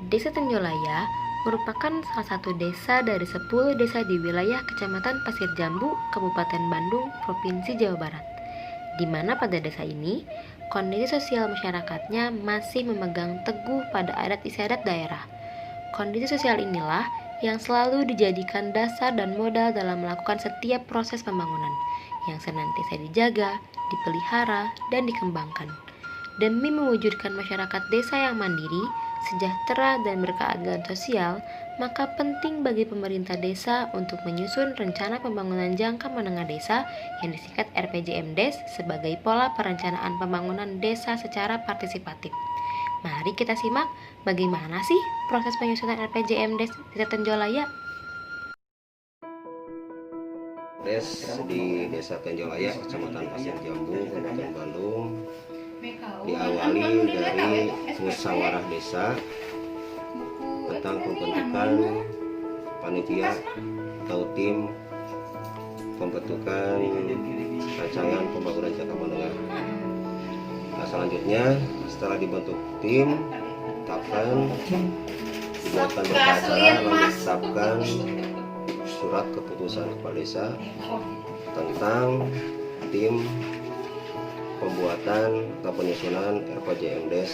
Desa Tenjolaya merupakan salah satu desa dari 10 desa di wilayah Kecamatan Pasir Jambu, Kabupaten Bandung, Provinsi Jawa Barat. Di mana pada desa ini, kondisi sosial masyarakatnya masih memegang teguh pada adat istiadat daerah. Kondisi sosial inilah yang selalu dijadikan dasar dan modal dalam melakukan setiap proses pembangunan, yang senantiasa dijaga, dipelihara, dan dikembangkan. Demi mewujudkan masyarakat desa yang mandiri, sejahtera, dan berkeadilan sosial, maka penting bagi pemerintah desa untuk menyusun rencana pembangunan jangka menengah desa yang disingkat RPJMDes sebagai pola perencanaan pembangunan desa secara partisipatif. Mari kita simak bagaimana sih proses penyusunan RPJMDes Desa Tenjolaya. Des di Desa Tenjolaya, Kecamatan Pasir Jambu, Kabupaten Bandung, diawali dari musyawarah desa tentang pembentukan panitia atau tim pembentukan rancangan pembangunan jangka menengah. Nah, selanjutnya setelah dibentuk tim, ditetapkan, dibuatkan berita acara, lalu ditetapkan surat keputusan kepala desa tentang tim pembuatan atau penyusunan RPJMDes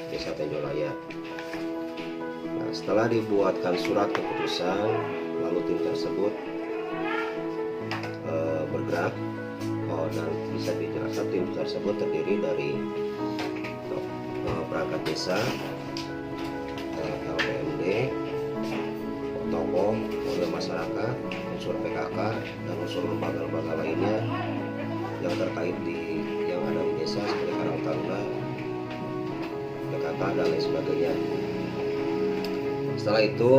Desa Tenjolaya. Nah, setelah dibuatkan surat keputusan, lalu tim tersebut bergerak. Dan bisa dijelaskan tim tersebut terdiri dari perangkat desa, LPMD, tokoh, warga masyarakat, unsur PKK, dan unsur lembaga-lembaga lainnya yang terkait yang ada di desa seperti Karang Taruna, PKK, dan lain sebagainya. Setelah itu,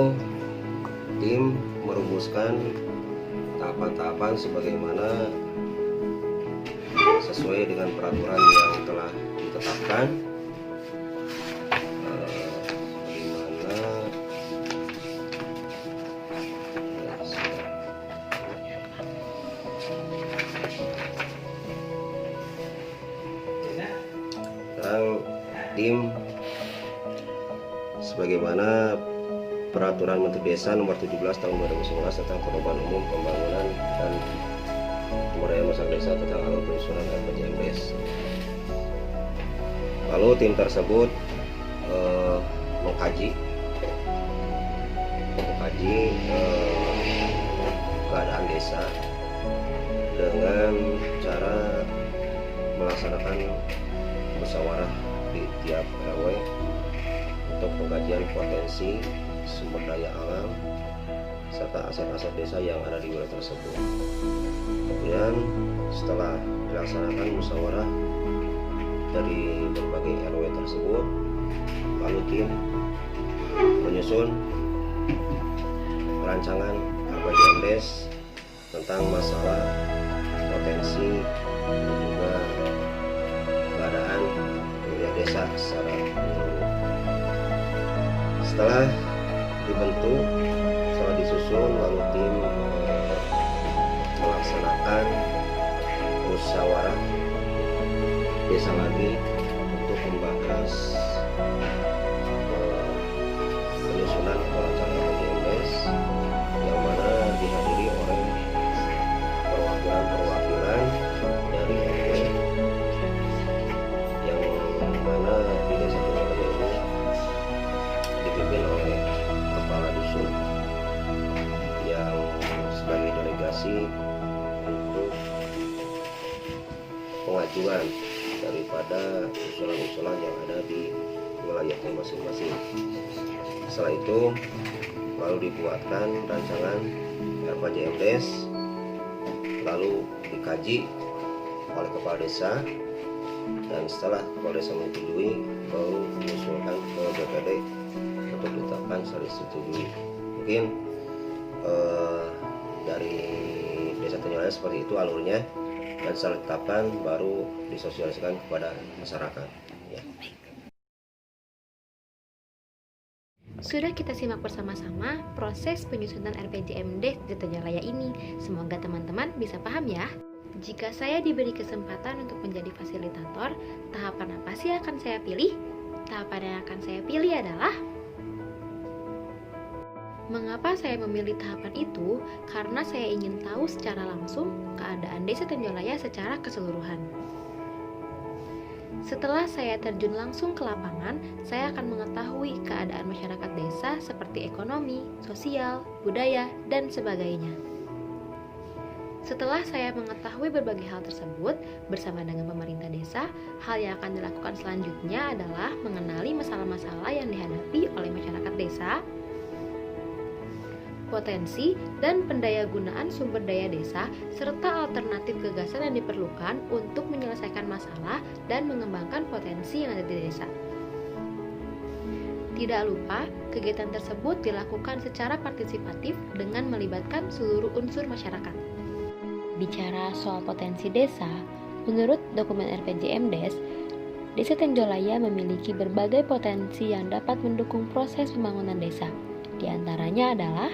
tim merumuskan tahapan-tahapan sebagaimana sesuai dengan peraturan yang telah ditetapkan, tim sebagaimana Peraturan Menteri Desa Nomor 17 Tahun 2011 tentang Perubahan Umum Pembangunan dan Pemberdayaan Masyarakat Desa tentang alur penyusunan RPJMDes. Lalu tim tersebut mengkaji keadaan desa dengan cara melaksanakan musyawarah di tiap RW untuk pengkajian potensi sumber daya alam serta aset-aset desa yang ada di wilayah tersebut. Kemudian setelah dilaksanakan musyawarah dari berbagai RW tersebut, lalu tim menyusun rancangan RPJMDes tentang masalah potensi dan juga keadaan wilayah desa secara menyeluruh. Setelah dibentuk, setelah disusun, lalu tim melaksanakan musyawarah desa lagi untuk membahas penyusunan rancangan RPJMDes yang mana dihadiri oleh perwakilan dari RW yang mana di desa Tenjolaya ini dipimpin oleh kepala dusun yang sebagai delegasi untuk pengajuan daripada usulan-usulan yang ada di wilayahnya masing-masing. Setelah itu lalu dibuatkan rancangan RPJMDes, lalu dikaji oleh kepala desa, dan setelah kepala desa menyetujui baru mengusulkan ke BPD untuk ditetapkan secara disetujui. Mungkin dari Desa Tenjolaya seperti itu alurnya, dan setelah ditetapkan baru disosialisasikan kepada masyarakat. Ya. Sudah kita simak bersama-sama proses penyusunan RPJMDes di Tenjolaya ini. Semoga teman-teman bisa paham ya. Jika saya diberi kesempatan untuk menjadi fasilitator, tahapan apa sih yang akan saya pilih? Tahapan yang akan saya pilih adalah Mengapa saya memilih tahapan itu? Karena saya ingin tahu secara langsung keadaan Desa Tenjolaya secara keseluruhan. Setelah saya terjun langsung ke lapangan, saya akan mengetahui keadaan masyarakat desa seperti ekonomi, sosial, budaya, dan sebagainya. Setelah saya mengetahui berbagai hal tersebut, bersama dengan pemerintah desa, hal yang akan dilakukan selanjutnya adalah mengenali masalah-masalah yang dihadapi oleh masyarakat desa, potensi dan pendayagunaan sumber daya desa, serta alternatif gagasan yang diperlukan untuk menyelesaikan masalah dan mengembangkan potensi yang ada di desa. Tidak lupa, kegiatan tersebut dilakukan secara partisipatif dengan melibatkan seluruh unsur masyarakat. Bicara soal potensi desa, menurut dokumen RPJMDes, Desa Tenjolaya memiliki berbagai potensi yang dapat mendukung proses pembangunan desa. Di antaranya adalah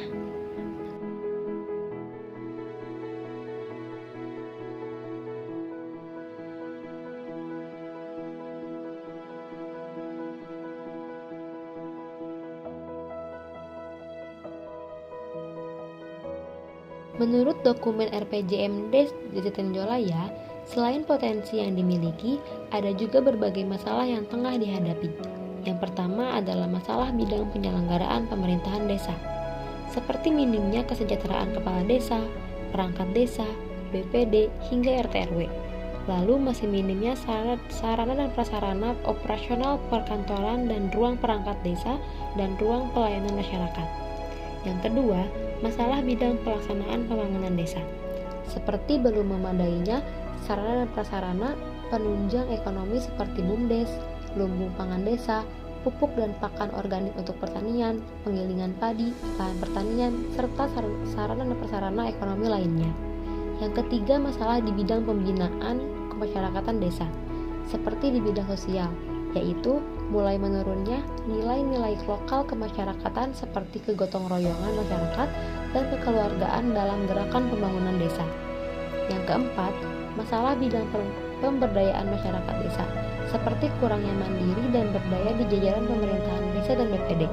menurut dokumen RPJMDes Desa Tenjolaya, selain potensi yang dimiliki, ada juga berbagai masalah yang tengah dihadapi. Yang pertama adalah masalah bidang penyelenggaraan pemerintahan desa, seperti minimnya kesejahteraan kepala desa, perangkat desa, BPD, hingga RT/RW. Lalu masih minimnya sarana dan prasarana operasional perkantoran dan ruang perangkat desa dan ruang pelayanan masyarakat. Yang kedua, masalah bidang pelaksanaan pembangunan desa, seperti belum memadainya sarana dan prasarana penunjang ekonomi seperti BUMDes, lumbung pangan desa, pupuk dan pakan organik untuk pertanian, penggilingan padi, lahan pertanian, serta sarana dan prasarana ekonomi lainnya. Yang ketiga, masalah di bidang pembinaan kemasyarakatan desa, seperti di bidang sosial, yaitu mulai menurunnya nilai-nilai lokal kemasyarakatan seperti kegotong royongan masyarakat dan kekeluargaan dalam gerakan pembangunan desa. Yang keempat, masalah bidang pemberdayaan masyarakat desa, seperti kurangnya mandiri dan berdaya di jajaran pemerintahan desa dan BPD.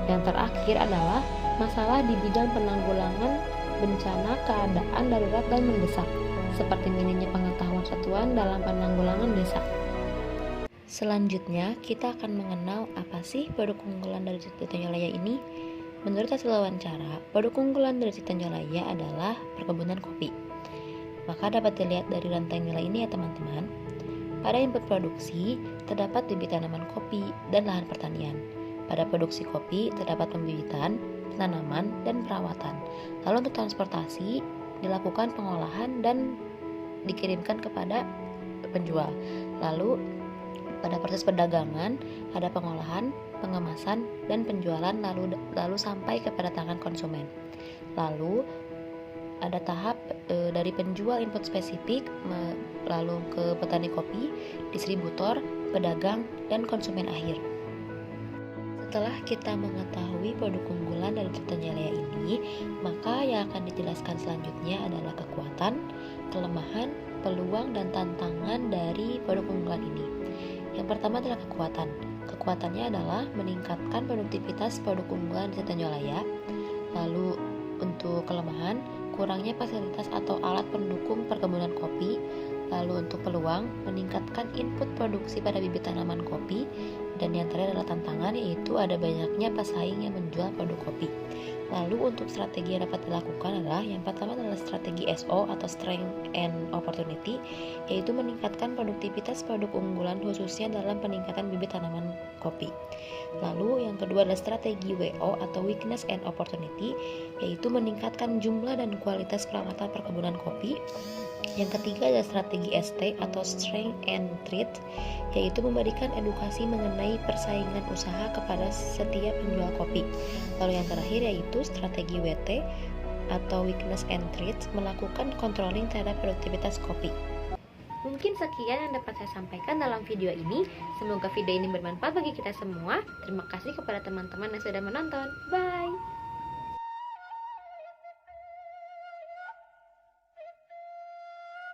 Yang terakhir adalah masalah di bidang penanggulangan bencana keadaan darurat dan mendesak, seperti minimnya pengetahuan satuan dalam penanggulangan desa. Selanjutnya, kita akan mengenal apa sih produk unggulan dari Desa Tenjolaya ini. Menurut hasil wawancara, produk unggulan dari Desa Tenjolaya adalah perkebunan kopi. Maka dapat dilihat dari rantai nilai ini ya teman-teman. Pada input produksi, terdapat bibit tanaman kopi dan lahan pertanian. Pada produksi kopi, terdapat pembibitan, penanaman, dan perawatan. Lalu untuk transportasi, dilakukan pengolahan dan dikirimkan kepada penjual. Lalu pada proses perdagangan, ada pengolahan, pengemasan, dan penjualan lalu sampai kepada tangan konsumen. Lalu ada tahap dari penjual input spesifik, lalu ke petani kopi, distributor, pedagang, dan konsumen akhir. Setelah kita mengetahui produk unggulan dari Desa Tenjolaya ini, maka yang akan dijelaskan selanjutnya adalah kekuatan, kelemahan, peluang, dan tantangan dari produk unggulan ini. Yang pertama adalah kekuatan. Kekuatannya adalah meningkatkan produktivitas produk unggulan Desa Tenjolaya. Lalu untuk kelemahan, kurangnya fasilitas atau alat pendukung perkebunan kopi. Lalu untuk peluang, meningkatkan input produksi pada bibit tanaman kopi. Dan yang terakhir adalah tantangan, yaitu ada banyaknya pesaing yang menjual produk kopi. Lalu untuk strategi yang dapat dilakukan adalah yang pertama adalah strategi SO atau Strength and Opportunity, yaitu meningkatkan produktivitas produk unggulan khususnya dalam peningkatan bibit tanaman kopi. Lalu yang kedua adalah strategi WO atau Weakness and Opportunity, yaitu meningkatkan jumlah dan kualitas perawatan perkebunan kopi. Yang ketiga adalah strategi ST atau Strength and Threat, yaitu memberikan edukasi mengenai persaingan usaha kepada setiap penjual kopi. Lalu yang terakhir yaitu strategi WT atau Weakness and Threat, melakukan controlling terhadap produktivitas kopi. Mungkin sekian yang dapat saya sampaikan dalam video ini. Semoga video ini bermanfaat bagi kita semua. Terima kasih kepada teman-teman yang sudah menonton. Bye!